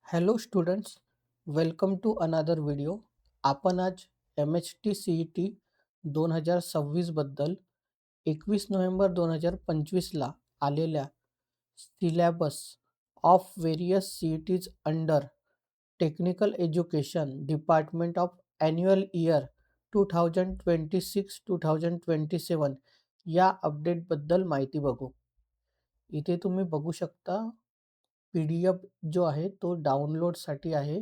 Hello students, welcome to another video. आपण आज MHT CET 2026 बद्दल 21 नोव्हेंबर 2025ला आलेल्या syllabus of various CETs under technical education department of annual year 2026-2027 या अपडेटबद्दल माहिती बघू. इथे तुम्ही बघू शकता PDF जो आहे तो डाउनलोडसाठी आहे.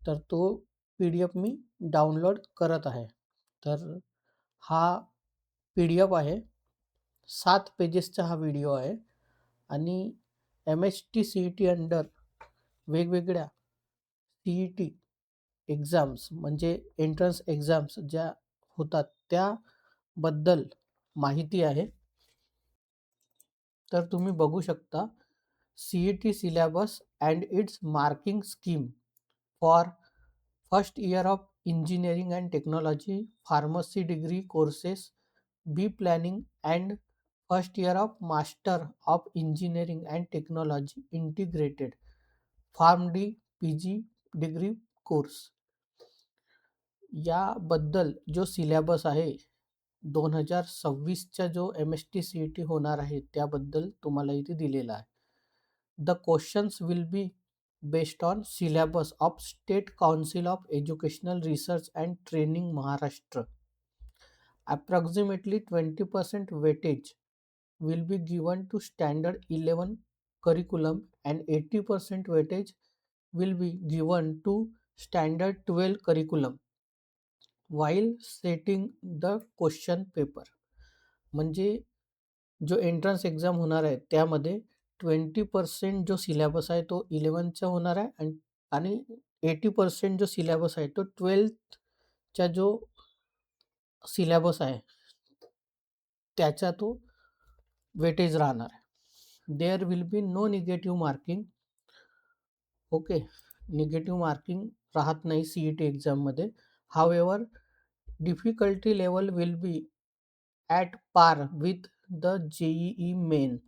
तर तो PDF मी डाउनलोड करत आहे. तर हा PDF आहे. 7 पेजेसचा हा व्हिडिओ आहे आणि MHT CET अंडर वेगवेगळ्या CET एक्झाम्स म्हणजे एंट्रन्स एक्झाम्स ज्या होतात त्याबद्दल माहिती आहे. तर तुम्ही बघू शकता CET syllabus and its marking scheme for first year of engineering and technology pharmacy degree courses, B planning and first year of master of engineering and technology integrated pharm D PG degree course याबद्दल जो syllabus आहे 2026चा जो MHT CET होणार आहे त्याबद्दल तुम्हाला इथे दिलेला आहे. The questions will be based on syllabus of State Council of Educational Research and Training Maharashtra. Approximately 20% weightage will be given to Standard 11 curriculum and 80% weightage will be given to Standard 12 curriculum while setting the question paper. म्हणजे जो entrance exam होणार आहे त्यामध्ये 20% जो syllabus आहे तो 11चा होणार आहे आणि 80% जो सिलेबस आहे तो 12चा जो सिलेबस आहे त्याचा तो वेटेज राहणार आहे. There will be no negative marking. Okay, negative marking राहत नाही CET एक्झाममध्ये. However difficulty level will be at par with the JEE main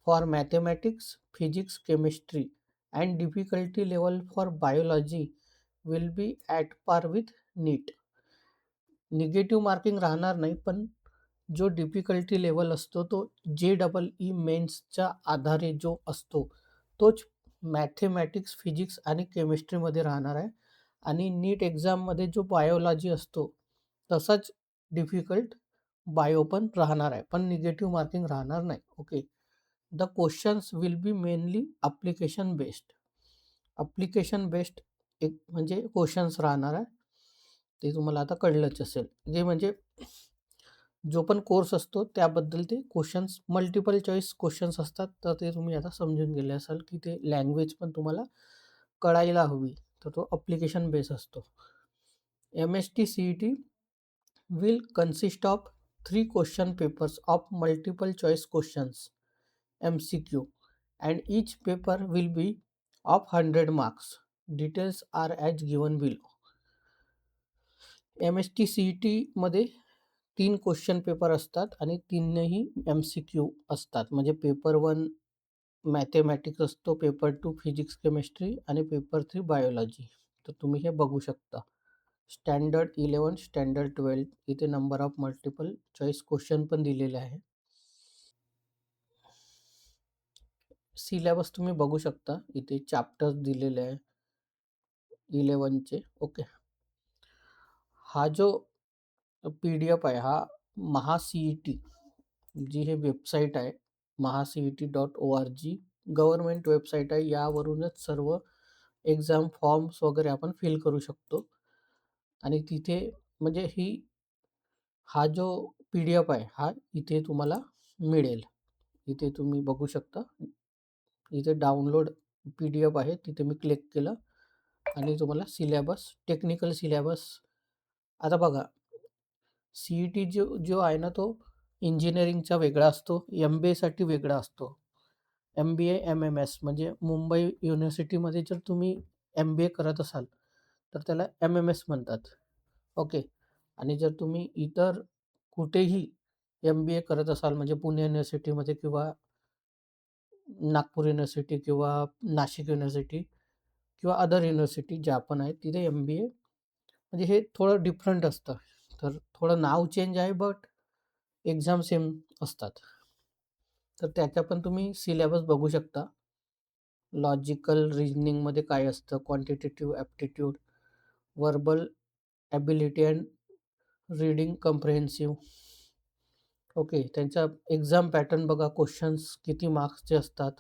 for mathematics, physics, chemistry, and difficulty level for biology will be at par with NEET. Negative marking राहणार नाही, पण जो difficulty level असतो तो JEE मेन्सच्या आधारे जो असतो तोच मॅथेमॅटिक्स, फिजिक्स आणि केमिस्ट्रीमध्ये राहणार आहे. आणि नीट एक्झाममध्ये जो बायोलॉजी असतो तसाच डिफिकल्ट बायो पण राहणार आहे, पण निगेटिव्ह मार्किंग राहणार नाही. Okay, the questions will be mainly application based. Application based एक म्हणजे क्वेश्चन्स राहणार आहे. ते तुम्हाला आता कळलंच असेल. जे म्हणजे जो पण कोर्स असतो त्याबद्दल ते क्वेश्चन्स मल्टिपल चॉईस क्वेश्चन्स असतात. तर ते तुम्ही आता समजून गेले असाल की ते लँग्वेज पण तुम्हाला कळायला हवी. तर तो ॲप्लिकेशन बेस असतो. MHT CET will consist of 3 question papers of multiple choice questions MCQ, and each paper will be of 100 marks. Details are as given below. MHT CET मध्ये 3 क्वेश्चन पेपर असतात आणि तीनही MCQ असतात. म्हणजे paper 1 mathematics असतो, paper 2 physics chemistry आणि paper 3 biology. तर तुम्ही हे बघू शकता. स्टँडर्ड 11, स्टँडर्ड 12 इथे number of multiple choice question पण दिलेले आहे. सिलेबस तुम्ही बघू शकता. इथे चॅप्टर्स दिलेले आहे 11चे. ओके, हा जो PDF आहे हा MHA-CET जी हे वेबसाईट आहे MHA-CET.org गव्हर्नमेंट वेबसाईट आहे. यावरूनच सर्व एक्झाम फॉर्म्स वगैरे आपण फिल करू शकतो. आणि तिथे म्हणजे हा जो PDF आहे हा इथे तुम्हाला मिळेल. इथे तुम्ही बघू शकता. इथे डाउनलोड PDF आहे, तिथे मी क्लिक केलं आणि तुम्हाला सिलेबस, टेक्निकल सिलेबस. आता बघा, CET जो जो आहे ना तो इंजिनिअरिंगचा वेगळा असतो, MBAसाठी वेगळा असतो. MBA MMS म्हणजे मुंबई युनिव्हर्सिटीमध्ये जर तुम्ही MBA करत असाल तर त्याला MMS म्हणतात. ओके, आणि जर तुम्ही इतर कुठेही MBA करत असाल म्हणजे पुणे युनिव्हर्सिटीमध्ये किंवा नागपूर युनिव्हर्सिटी किंवा नाशिक युनिव्हर्सिटी किंवा अदर युनिव्हर्सिटी ज्या पण आहेत तिथे MBA म्हणजे हे थोडं डिफरंट असतं. तर थोडं नाव चेंज आहे बट एक्झाम सेम असतात. तर त्याच्या पण तुम्ही सिलेबस बघू शकता. लॉजिकल रिझनिंगमध्ये काय असतं, quantitative aptitude, verbal ability and reading comprehensive. Okay, त्यांचा एक्झाम पॅटर्न बघा. क्वेश्चन्स किती मार्क्सचे असतात.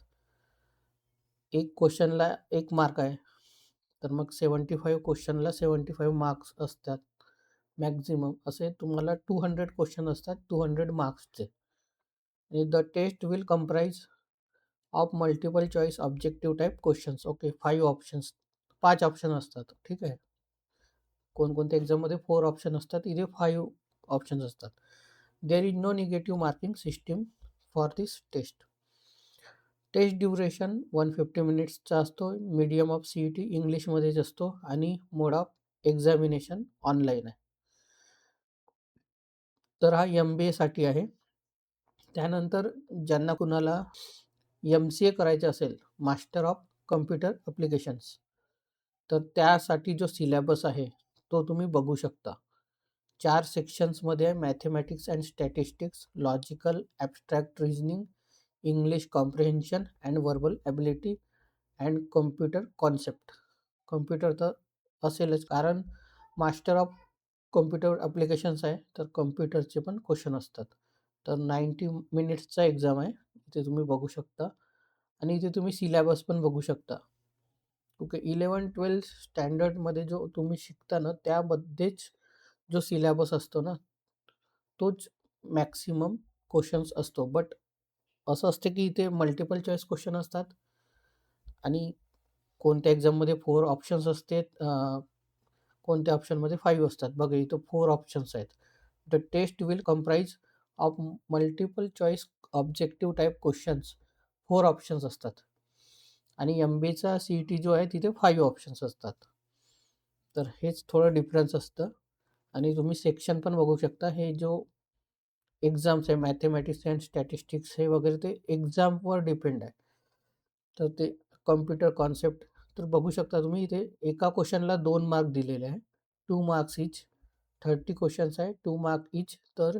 एक क्वेश्चनला 1 मार्क आहे. तर मग 75 क्वेश्चनला 75 मार्क्स असतात मॅक्झिमम. असे तुम्हाला 200 क्वेश्चन असतात 200 मार्क्सचे. आणि the test will comprise of multiple choice objective type questions. Okay, 5 options, 5 option असतात. ठीक आहे. कोणकोणत्या एक्झाममध्ये 4 ऑप्शन असतात, इथे 5 ऑप्शन्स असतात. There is no negative marking system for this test. Test duration 150 मिनिट्सचा असतो. मीडियम ऑफ CET इंग्लिशमध्येच असतो आणि मोड ऑफ एक्झामिनेशन ऑनलाईन आहे. तर हा MBA साठी आहे. त्यानंतर ज्यांना कुणाला MCA करायचं असेल, मास्टर ऑफ कम्प्युटर ॲप्लिकेशन्स, तर त्यासाठी जो सिलेबस आहे तो तुम्ही बघू शकता. 4 सेक्शन्समध्ये आहे. Mathematics and statistics, logical abstract reasoning, English comprehension and verbal ability and computer concept. Computer तर असेलच, कारण मास्टर ऑफ कॉम्प्युटर ॲप्लिकेशन्स आहे, तर कॉम्प्युटरचे पण क्वेश्चन असतात. तर 90 मिनिट्सचा एक्झाम आहे. इथे तुम्ही बघू शकता आणि इथे तुम्ही सिलेबस पण बघू शकता. ओके, 11-12 स्टँडर्डमध्ये जो तुम्ही शिकता ना, त्यामध्येच जो सिलेबस असतो ना, तोच मॅक्सिमम क्वेश्चन्स असतो. बट असं असतं की इथे मल्टिपल चॉईस क्वेश्चन असतात आणि कोणत्या एक्झाममध्ये 4 ऑप्शन्स असते, कोणत्या ऑप्शनमध्ये 5 असतात. बघा इथं 4 ऑप्शन्स आहेत. The test will comprise of multiple choice objective type questions. 4 options असतात आणि MBAचा CET जो आहे तिथे 5 ऑप्शन्स असतात. तर हेच थोडं डिफरन्स असतं आणि तुम्ही सेक्शन पण बघू शकता. हे जो एक्झाम्स आहे मॅथेमॅटिक्स अँड स्टॅटिस्टिक्स हे वगैरे ते एक्झामवर डिपेंड आहे. तर ते कॉम्प्युटर कॉन्सेप्ट तर बघू शकता तुम्ही. इथे एका क्वेश्चनला 2 मार्क दिलेले आहे. 2 मार्क्स ईच. 30 क्वेश्चन्स आहे, 2 मार्क ईच. तर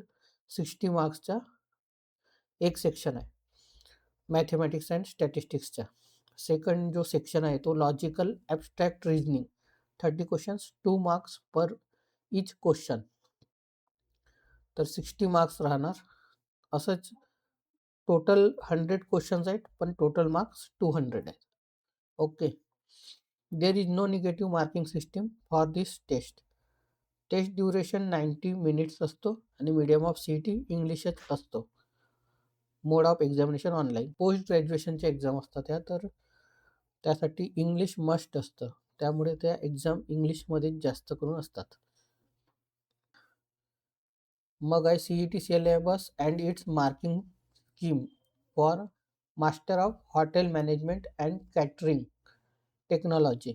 60 मार्क्सचा एक सेक्शन आहे मॅथेमॅटिक्स अँड स्टॅटिस्टिक्सचा. सेकंड जो सेक्शन आहे तो logical abstract reasoning. 30 questions, 2 marks per each question. तर 60 मार्क्स राहणार. असंच टोटल 100 क्वेश्चन्स आहेत, पण टोटल मार्क्स 200 आहेत. Okay. There is no negative marking system for this test. Test duration 90 minutes असतो आणि मीडियम ऑफ CET इंग्लिशच असतो. Mode of examination online. Post ग्रॅज्युएशनच्या एक्झाम असतात ह्या, तर त्यासाठी इंग्लिश मस्ट असतं. त्यामुळे त्या एक्झाम इंग्लिशमध्येच जास्त करून असतात. मग आहे CET syllabus and it's marking scheme for master of hotel management and catering technology.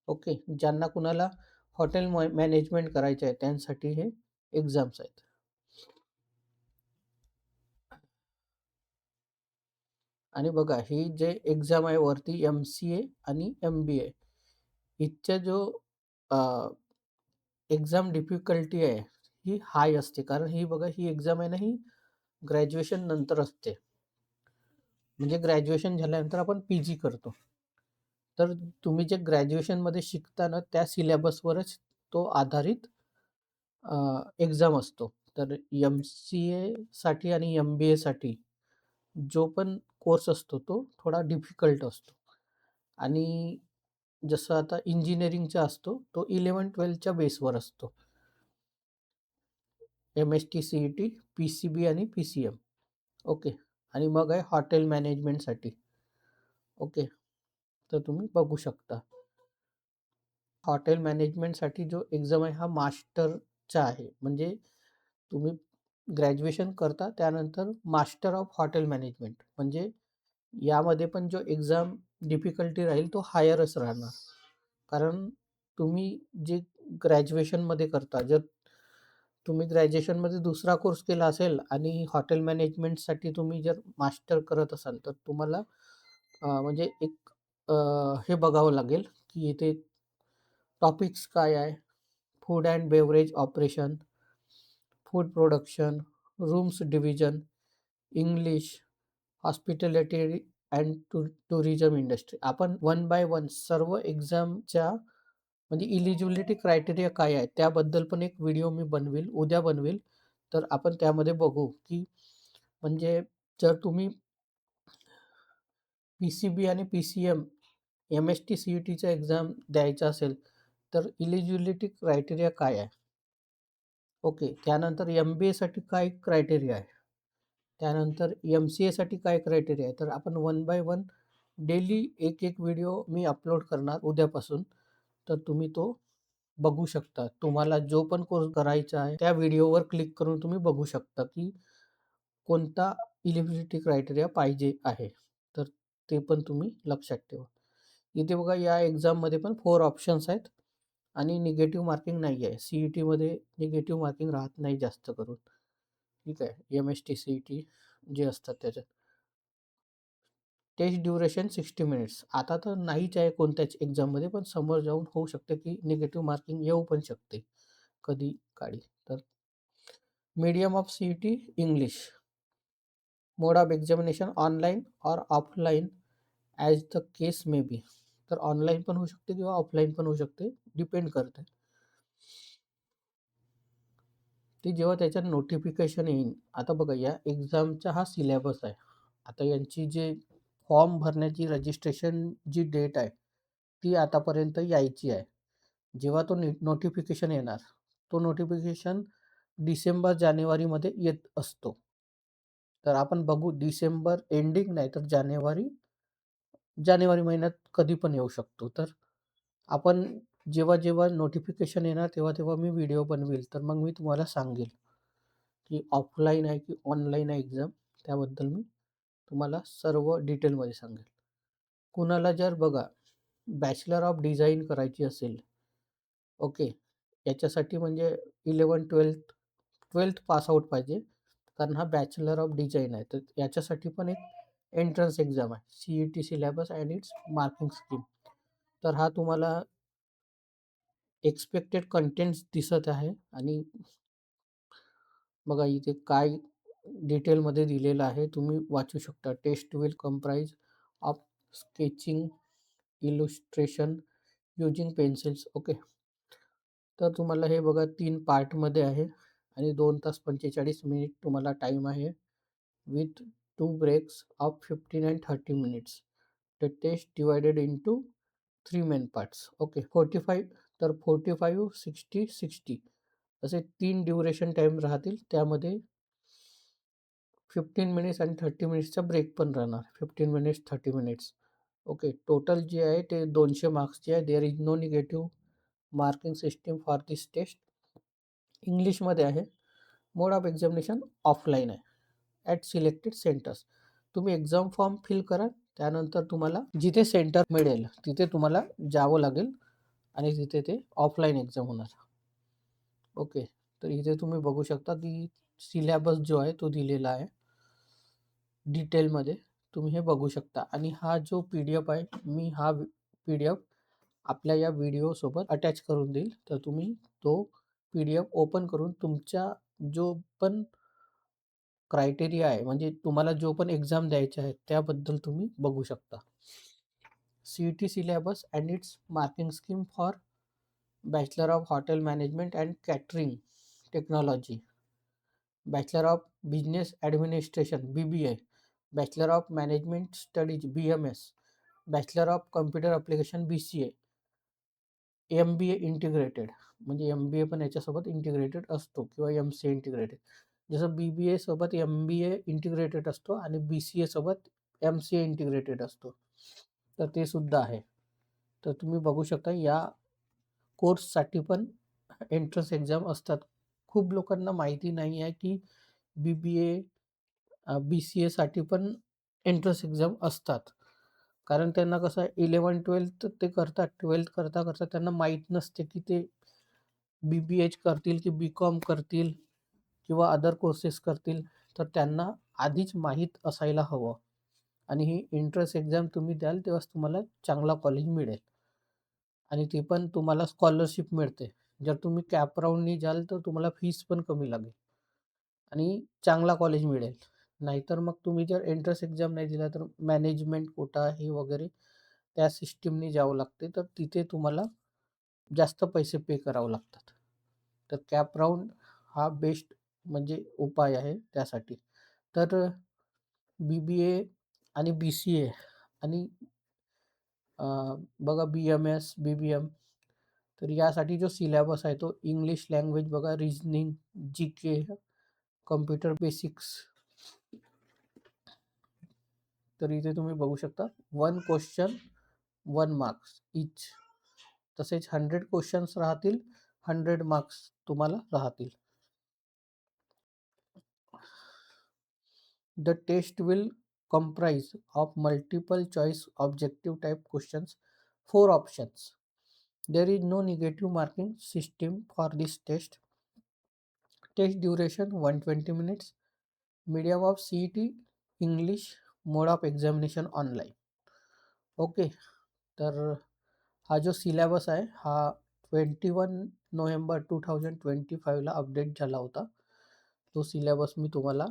Okay, ज्यांना कुणाला हॉटेल मॅनेजमेंट करायचं आहे त्यांसाठी हे एक्झाम्स आहेत. आणि बघा ही जे एक्झाम आहे वरती MCA आणि MBA, इथच्या जो एक्झाम डिफिकल्टी आहे ही हाय असते. कारण ही बघा ही एक्झाम आहे ना, ही ग्रॅज्युएशन नंतर असते. म्हणजे ग्रॅज्युएशन झाल्यानंतर आपण PG करतो. तर तुम्ही जे ग्रॅज्युएशनमध्ये शिकता ना त्या सिलेबसवरच तो आधारित एक्झाम असतो. तर MCA साठी आणि MBA साठी जो पण कोर्स असतो तो थोडा डिफिकल्ट असतो. आणि जसं आता इंजिनिअरिंगचा असतो तो 11-12च्या बेसवर असतो. MST, CET, PCB आणि PCM. ओके. आणि मग आहे हॉटेल मॅनेजमेंटसाठी. ओके. तर तुम्ही बघू शकता. हॉटेल मॅनेजमेंटसाठी जो एक्झाम आहे हा मास्टरचा आहे. म्हणजे तुम्ही ग्रॅज्युएशन करता त्यानंतर मास्टर ऑफ हॉटेल मॅनेजमेंट. म्हणजे यामध्ये पण जो एक्झाम डिफिकल्टी राहील तो हायरच राहणार. कारण तुम्ही जे ग्रॅज्युएशनमध्ये करता, जर तुम्ही ग्रॅज्युएशनमध्ये दुसरा कोर्स केला असेल आणि हॉटेल मॅनेजमेंटसाठी तुम्ही जर मास्टर करत असाल तर तुम्हाला म्हणजे एक हे बघावं लागेल की इथे टॉपिक्स काय आहे. Food and beverage operation, food production, rooms division, English, hospitality and tourism industry. आपण वन बाय वन सर्व एक्झामच्या म्हणजे इलिजिबिलिटी क्रायटेरिया काय आहे त्याबद्दल पण एक व्हिडिओ मी बनवेल, उद्या बनवेल. तर आपण त्यामध्ये बघू की म्हणजे जर तुम्ही पी-सी-बी आणि पी-सी-एम, एम-एस-टी, सी-ई-टीचा एक्झाम द्यायचा असेल तर इलिजिबिलिटी क्रायटेरिया काय आहे? ओके. त्यानंतर एम-बी-एसाठी काय क्रायटेरिया आहे? त्यानंतर एम-सी-एसाठी काय क्रायटेरिया आहे? तर आपण वन बाय वन डेली एक व्हिडिओ मी अपलोड करणार उद्यापासून. तर तुम्ही तो बघू शकता. तुम्हाला जो पण कोर्स करायचा आहे त्या व्हिडिओवर क्लिक करून तुम्ही बघू शकता की कोणता इलिजिबिलिटी क्रायटेरिया पाहिजे आहे. तर ते पण तुम्ही लक्षात ठेवा. इथे बघा या एक्झाममध्ये पण 4 ऑप्शन्स आहेत आणि निगेटिव्ह मार्किंग नाही आहे. सी-ई-टीमध्ये निगेटिव्ह मार्किंग राहत नाही जास्त करून. ठीक आहे. एम-एस-टी, सी-ई-टी जे असतात त्याच्यात. Test duration 60 minutes. आता तर नाहीच आहे कोणत्याच एक्झाममध्ये, पण समोर जाऊन होऊ शकते की निगेटिव्ह मार्किंग येऊ पण शकते कधी काळी. तर medium of CET English. Mode of examination online or offline as the case may be. तर ऑनलाईन पण होऊ शकते किंवा ऑफलाईन पण होऊ शकते, डिपेंड करते. ते जेव्हा त्याच्यात नोटिफिकेशन येईल. आता बघा या एक्झामचा हा सिलेबस आहे. आता यांची जे फॉर्म भरण्याची रजिस्ट्रेशन जी डेट आहे ती आतापर्यंत यायची आहे. जेव्हा तो नोटिफिकेशन येणार, तो नोटिफिकेशन डिसेंबर जानेवारीमध्ये येत असतो. तर आपण बघू डिसेंबर एंडिंग नाही तर जानेवारी जानेवारी महिन्यात कधी पण येऊ शकतो. तर आपण जेव्हा नोटिफिकेशन येणार तेव्हा मी व्हिडिओ बनवेल. तर मग मी तुम्हाला सांगेल की ऑफलाईन आहे की ऑनलाईन आहे एक्झाम. त्याबद्दल मी तुम्हाला सर्व डिटेलमध्ये सांगेल. कुणाला जर बघा बॅचलर ऑफ डिझाईन करायची असेल, ओके, याच्यासाठी म्हणजे 11th-12th पास आउट पाहिजे. कारण हा बॅचलर ऑफ डिझाईन आहे. तर याच्यासाठी पण एक एंट्रन्स एक्झाम आहे. CET syllabus and it's marking scheme. तर हा तुम्हाला एक्सपेक्टेड कंटेंट्स दिसत आहे आणि बघा इथे काय डिटेलमध्ये दिलेलं आहे तुम्ही वाचू शकता. Test will comprise of sketching, illustration using pencils. Okay. तर तुम्हाला हे बघा 3 पार्टमध्ये आहे आणि 2 तास 45 मिनिट तुम्हाला टाईम आहे with 2 breaks of 15 and 30 minutes. The test divided into 3 main parts. Okay. 45 तर 45, 60, 60 असे 3 ड्युरेशन टाईम राहतील. त्यामध्ये 15 मिनिट्स आणि 30 मिनिट्सचा ब्रेक पण राहणार. 15 मिनिट्स, 30 मिनिट्स. ओके. टोटल जे आहे ते 200 मार्क्सचे आहे. There is no negative marking system for this test. इंग्लिशमध्ये आहे. मोड ऑफ एक्झामिनेशन ऑफलाईन आहे ॲट सिलेक्टेड सेंटर्स. तुम्ही एक्झाम फॉर्म फिल करा. त्यानंतर तुम्हाला जिथे सेंटर मिळेल तिथे तुम्हाला जावं लागेल आणि तिथे ते ऑफलाईन एक्झाम होणार. ओके. तर इथे तुम्ही बघू शकता की सिलेबस जो आहे तो दिलेला आहे डिटेलमध्ये. तुम्ही हे बघू शकता आणि हा जो PDF आहे मी हा PDF आपल्या या व्हिडिओसोबत अटॅच करून देईल. तर तुम्ही तो PDF ओपन करून तुमच्या जो पण क्रायटेरिया आहे म्हणजे तुम्हाला जो पण एक्झाम द्यायचे आहे त्याबद्दल तुम्ही बघू शकता. CET syllabus and it's marking scheme for bachelor of hotel management and catering technology, bachelor of business administration BBA, bachelor of management studies BMS, bachelor of computer application BCA, MBA integrated म्हणजे MBA पण याच्यासोबत integrated असतो किंवा MCA integrated. जसं BBA सोबत MBA integrated असतो आणि BCA सोबत MCA इंटिग्रेटेड असतो. तर ते सुद्धा आहे. तर तुम्ही बघू शकता या कोर्ससाठी पण एंट्रन्स एक्झाम असतात. खूप लोकांना माहिती नाही आहे की BBA, BCAसाठी पण एंट्रन्स एक्झाम असतात. कारण त्यांना कसं आहे 11th-12th ते करतात. 12th करता त्यांना माहीत नसते की ते BBH करतील की BCom करतील किंवा अदर कोर्सेस करतील. तर त्यांना आधीच माहीत असायला हवं आणि ही एंट्रन्स एक्झाम तुम्ही द्याल तेव्हाच तुम्हाला चांगला कॉलेज मिळेल आणि ते पण तुम्हाला स्कॉलरशिप मिळते. जर तुम्ही कॅप राउंडनी जाल तर तुम्हाला फीस पण कमी लागेल आणि चांगला कॉलेज मिळेल. नाहीतर मग तुम्ही जर एंट्रन्स एक्झाम नाही दिला तर मॅनेजमेंट कोटा हे वगैरे त्या सिस्टमनी जावं लागते. तर तिथे तुम्हाला जास्त पैसे पे करावं लागतात. तर कॅप राउंड हा बेस्ट म्हणजे उपाय आहे त्यासाठी. तर बी-बी-ए आणि बी-सी-ए आणि बघा बी-एम-एस, बी-बी-एम तर यासाठी जो सिलेबस आहे तो इंग्लिश लँग्वेज बघा, रिझनिंग, जी-के, कॉम्प्युटर बेसिक्स. तर इथे तुम्ही बघू शकता 1 क्वेश्चन 1 मार्क्स इच. तसेच 100 क्वेश्चन्स राहतील, 100 मार्क्स तुम्हाला राहतील. The test will comprise of multiple choice objective type questions, 4 options. There is no negative marking system for this test. Test duration 120 minutes. Medium of CET English. Mode of examination online. Okay. तर हा जो syllabus आहे हा 21 November 2025ला update झाला होता. तो syllabus मी तुम्हाला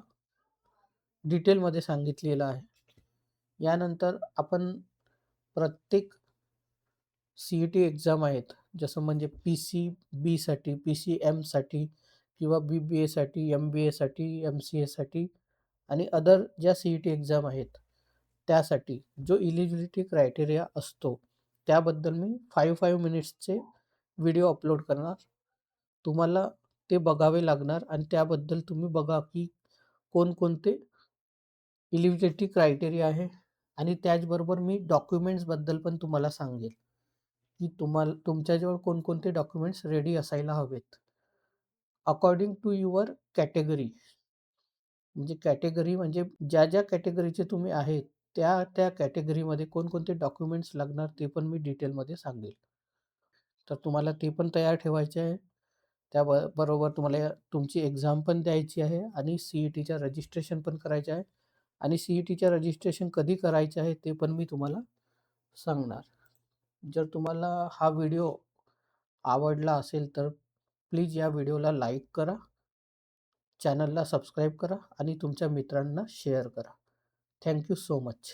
डिटेलमध्ये सांगितलेला आहे. यानंतर आपण प्रत्येक सी-ई-टी एक्झाम आहेत, जसं म्हणजे पी-सी-बीसाठी, पी-सी-एमसाठी किंवा बी-बी-एसाठी, एम-बी-एसाठी, एम-सी-एसाठी आणि अदर ज्या सी-ई-टी एक्झाम आहेत, त्यासाठी जो इलिजिबिलिटी क्रायटेरिया असतो, त्याबद्दल मी 5 मिनिट्सचे व्हिडिओ अपलोड करणार. तुम्हाला ते बघावे लागणार आणि त्याबद्दल तुम्ही बघा की कोणकोणते इलिजिबिलिटी क्रायटेरिया आहे आणि त्याचबरोबर मी डॉक्युमेंट्सबद्दल पण तुम्हाला सांगेल, की तुमच्याजवळ कोणकोणते डॉक्युमेंट्स रेडी असायला हवेत. अकॉर्डिंग टू युअर कॅटेगरी म्हणजे कॅटेगरी म्हणजे ज्या कॅटेगरीचे तुम्ही आहेत, त्या कॅटेगरीमध्ये कोणकोणते डॉक्युमेंट्स लागणार ते पण मी डिटेलमध्ये सांगेल. तर तुम्हाला ते पण तयार ठेवायचे आहे. बरोबर तुम्हाला तुमची एक्झाम पण द्यायची आहे आणि सी-ई-टीचं रजिस्ट्रेशन पण करायचं आहे आणि सी-ई-टीचं रजिस्ट्रेशन कधी करायचं आहे ते पण मी तुम्हाला सांगणार. जर तुम्हाला हा व्हिडिओ आवडला असेल तर प्लीज या व्हिडिओला लाईक करा, चॅनलला सबस्क्राईब करा आणि तुमच्या मित्रांना शेअर करा. Thank you so much.